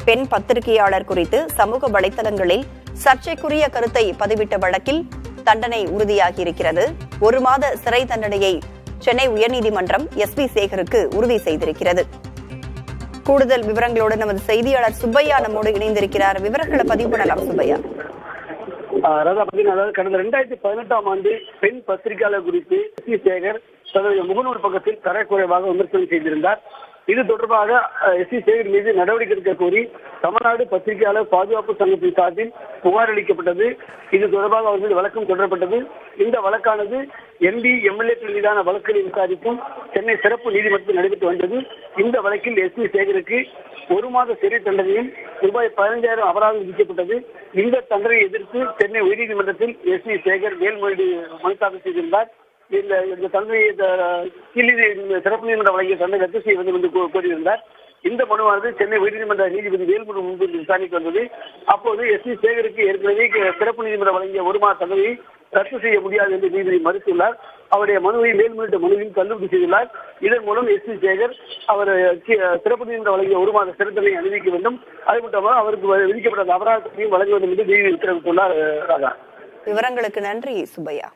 பெண் பத்திரிகையாளர் குறித்து சமூக வலைதளங்களில் சர்ச்சைக்குரிய கருத்தை பதிவிட்ட வழக்கில் தண்டனை உறுதியாகியிருக்கிறது. 1 மாத சிறை தண்டனையை சென்னை உயர்நீதிமன்றம் SP சேகருக்கு உறுதி செய்திருக்கிறது. கூடுதல் விவரங்களோடு நமது செய்தியாளர் சுப்பையா நம்மோடு இணைந்திருக்கிறார். விவரங்களை பதிவு பண்ணலாம் சுப்பையா. அதாவது கடந்த 2018ஆம் ஆண்டு பெண் பத்திரிகையாளர் குறித்து SP சேகர் தனது முகநூல் பக்கத்தில் தரக்குறைவாக விமர்சனம் செய்திருந்தார். இது தொடர்பாக SP சேகர் மீது நடவடிக்கை எடுக்க கோரி தமிழ்நாடு பத்திரிகையாளர் பாதுகாப்பு சங்கத்தின் சார்பில் புகார் அளிக்கப்பட்டது. இது தொடர்பாக அவர் மீது வழக்கம் தொடரப்பட்டது. இந்த வழக்கானது MP MLA-க்கள் மீதான வழக்குகளை விசாரிக்கும் சென்னை சிறப்பு நீதிமன்றத்தில் நடைபெற்று வந்தது. இந்த வழக்கில் SP சேகருக்கு 1 மாத சிறை தண்டனையும் ரூபாய் 15,000 அபராதம் விதிக்கப்பட்டது. இந்த தண்டனையை எதிர்த்து சென்னை உயர்நீதிமன்றத்தில் SP சேகர் மேல்முறையீடு மனு தாக்கல் செய்திருந்தார். இந்த தண்டனையை சிறப்பு நீதிமன்றம் வழங்கிய தண்டனை ரத்து செய்ய வேண்டும் என்று கோரியிருந்தார். இந்த மனுவானது சென்னை உயர்நீதிமன்ற நீதிபதி வேல்முரு முன்பு விசாரணைக்கு வந்தது. அப்போது SP சேகருக்கு ஏற்கனவே சிறப்பு நீதிமன்றம் வழங்கிய 1 மாத தண்டனையை ரத்து செய்ய முடியாது என்று நீதிபதி மறுத்துள்ளார். அவருடைய மனுவை மேல்முறையீட்டு மனுவையும் தள்ளுபடி செய்துள்ளார். இதன் மூலம் SP சேகர் அவர் சிறப்பு நீதிமன்றம் வழங்கிய 1 மாத சிறை தண்டனை அனுமதிக்க வேண்டும். அது மட்டுமல்ல அவருக்கு விதிக்கப்பட்ட அபராதத்தையும் வழங்க வேண்டும் என்று நீதிபதி உத்தரவிட்டுள்ளார். விவரங்களுக்கு நன்றி சுப்பையா.